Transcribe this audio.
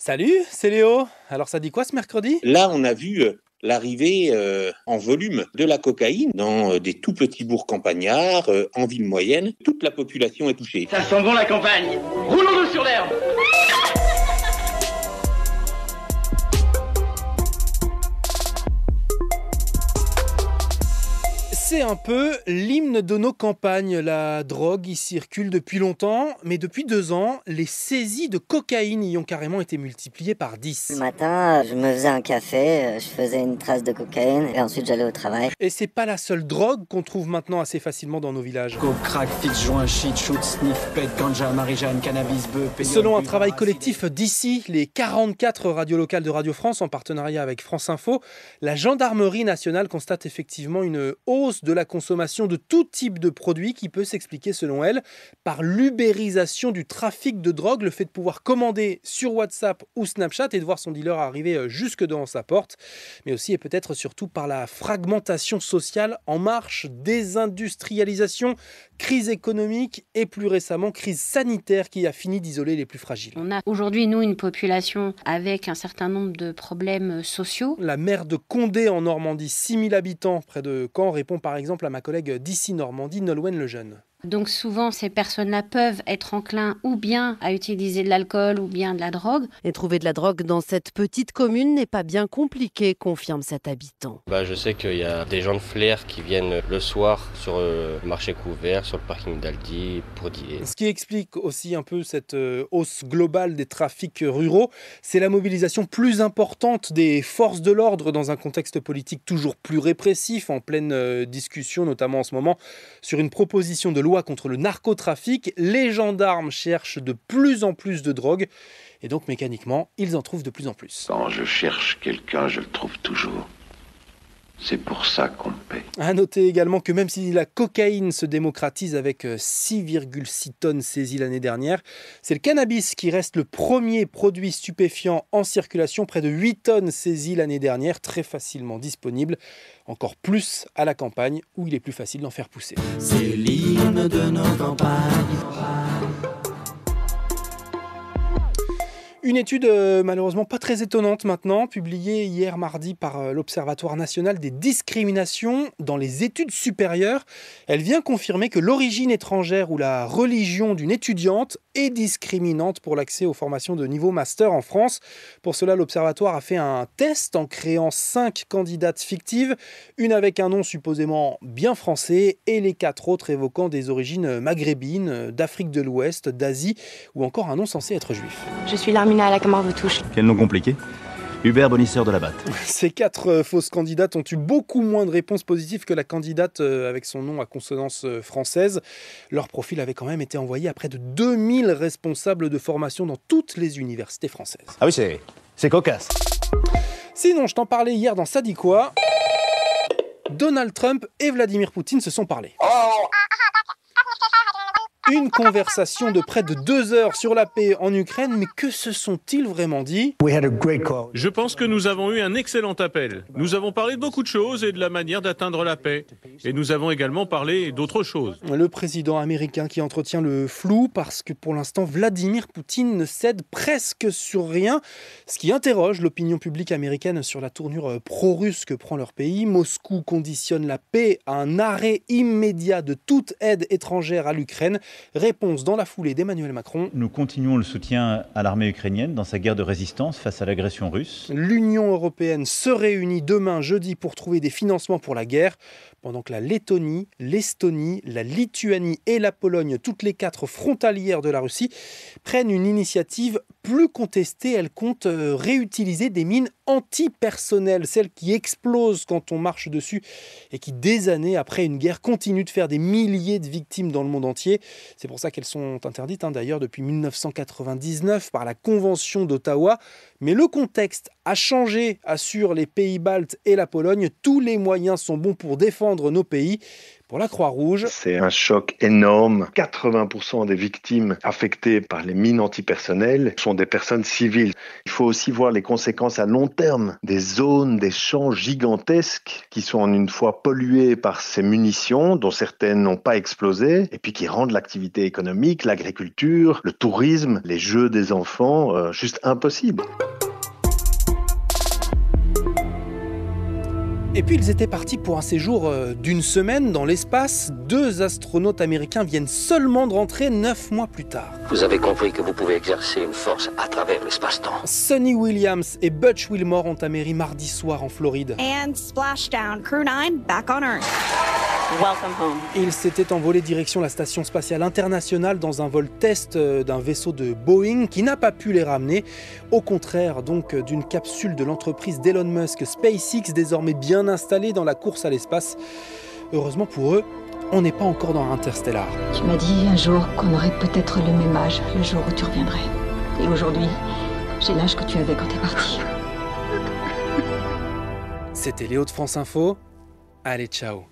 Salut, c'est Léo. Alors ça dit quoi ce mercredi? Là, on a vu l'arrivée en volume de la cocaïne dans des tout petits bourgs campagnards, en ville moyenne. Toute la population est touchée. Ça sent bon la campagne. Roulons-nous sur l'herbe. C'est un peu l'hymne de nos campagnes. La drogue y circule depuis longtemps, mais depuis 2 ans, les saisies de cocaïne y ont carrément été multipliées par 10. Le matin, je me faisais un café, je faisais une trace de cocaïne et ensuite j'allais au travail. Et c'est pas la seule drogue qu'on trouve maintenant assez facilement dans nos villages. Coke, crack, fixe, joint, shit, shoot, sniff, pet, ganja, marijane, cannabis, bœuf, péniole. Selon un travail collectif d'ici, les 44 radios locales de Radio France en partenariat avec France Info, la gendarmerie nationale constate effectivement une hausse de la consommation de tout type de produits qui peut s'expliquer selon elle par l'ubérisation du trafic de drogue, le fait de pouvoir commander sur WhatsApp ou Snapchat et de voir son dealer arriver jusque devant sa porte, mais aussi et peut-être surtout par la fragmentation sociale en marche, désindustrialisation, crise économique et plus récemment crise sanitaire qui a fini d'isoler les plus fragiles. On a aujourd'hui, nous, une population avec un certain nombre de problèmes sociaux. La maire de Condé en Normandie, 6000 habitants près de Caen, répond par exemple à ma collègue d'ici Normandie, Nolwenn Lejeune. Donc souvent, ces personnes-là peuvent être enclins ou bien à utiliser de l'alcool ou bien de la drogue. Et trouver de la drogue dans cette petite commune n'est pas bien compliqué, confirme cet habitant. Je sais qu'il y a des gens de flair qui viennent le soir sur le marché couvert, sur le parking d'Aldi pour dealer. Ce qui explique aussi un peu cette hausse globale des trafics ruraux, c'est la mobilisation plus importante des forces de l'ordre dans un contexte politique toujours plus répressif, en pleine discussion, notamment en ce moment, sur une proposition de loi contre le narcotrafic. Les gendarmes cherchent de plus en plus de drogue et donc mécaniquement, ils en trouvent de plus en plus. Quand je cherche quelqu'un, je le trouve toujours. C'est pour ça qu'on me paie. À noter également que même si la cocaïne se démocratise avec 6,6 tonnes saisies l'année dernière, c'est le cannabis qui reste le premier produit stupéfiant en circulation, près de 8 tonnes saisies l'année dernière, très facilement disponible, encore plus à la campagne où il est plus facile d'en faire pousser. C'est l'hymne de nos campagnes. Une étude malheureusement pas très étonnante maintenant, publiée hier mardi par l'Observatoire national des discriminations dans les études supérieures. Elle vient confirmer que l'origine étrangère ou la religion d'une étudiante est discriminante pour l'accès aux formations de niveau master en France. Pour cela, l'Observatoire a fait un test en créant 5 candidates fictives, une avec un nom supposément bien français et les 4 autres évoquant des origines maghrébines, d'Afrique de l'Ouest, d'Asie ou encore un nom censé être juif. Je suis Larmina Alakamar-Boutouche. Quel nom compliqué? Hubert Bonisseur de la Batte. Ces 4 fausses candidates ont eu beaucoup moins de réponses positives que la candidate avec son nom à consonance française. Leur profil avait quand même été envoyé à près de 2000 responsables de formation dans toutes les universités françaises. Ah oui, c'est cocasse. Sinon, je t'en parlais hier dans Ça dit quoi ? Donald Trump et Vladimir Poutine se sont parlé. Une conversation de près de 2 heures sur la paix en Ukraine, mais que se sont-ils vraiment dit ? Je pense que nous avons eu un excellent appel. Nous avons parlé de beaucoup de choses et de la manière d'atteindre la paix. Et nous avons également parlé d'autres choses. Le président américain qui entretient le flou parce que pour l'instant, Vladimir Poutine ne cède presque sur rien, ce qui interroge l'opinion publique américaine sur la tournure pro-russe que prend leur pays. Moscou conditionne la paix à un arrêt immédiat de toute aide étrangère à l'Ukraine. Réponse dans la foulée d'Emmanuel Macron. Nous continuons le soutien à l'armée ukrainienne dans sa guerre de résistance face à l'agression russe. L'Union européenne se réunit demain jeudi pour trouver des financements pour la guerre, pendant que la Lettonie, l'Estonie, la Lituanie et la Pologne, toutes les 4 frontalières de la Russie, prennent une initiative plus contestée. Elles comptent réutiliser des mines antipersonnelles, celles qui explosent quand on marche dessus et qui, des années après une guerre, continuent de faire des milliers de victimes dans le monde entier. C'est pour ça qu'elles sont interdites, d'ailleurs, depuis 1999 par la Convention d'Ottawa. Mais le contexte a changé, assurent les pays baltes et la Pologne. Tous les moyens sont bons pour défendre nos pays. pour la Croix-Rouge. C'est un choc énorme. 80% des victimes affectées par les mines antipersonnelles sont des personnes civiles. Il faut aussi voir les conséquences à long terme des zones, des champs gigantesques qui sont une fois pollués par ces munitions dont certaines n'ont pas explosé et puis qui rendent l'activité économique, l'agriculture, le tourisme, les jeux des enfants juste impossibles. Et puis ils étaient partis pour un séjour d'une semaine dans l'espace. 2 astronautes américains viennent seulement de rentrer 9 mois plus tard. Vous avez compris que vous pouvez exercer une force à travers l'espace-temps. Sonny Williams et Butch Wilmore ont atterri mardi soir en Floride. And splashdown, Crew 9 back on Earth. Welcome home. Ils s'étaient envolés direction la station spatiale internationale dans un vol test d'un vaisseau de Boeing qui n'a pas pu les ramener. Au contraire donc d'une capsule de l'entreprise d'Elon Musk, SpaceX, désormais bien installée dans la course à l'espace. Heureusement pour eux, on n'est pas encore dans Interstellar. Tu m'as dit un jour qu'on aurait peut-être le même âge, le jour où tu reviendrais. Et aujourd'hui, j'ai l'âge que tu avais quand t'es parti. C'était Léo de France Info. Allez, ciao.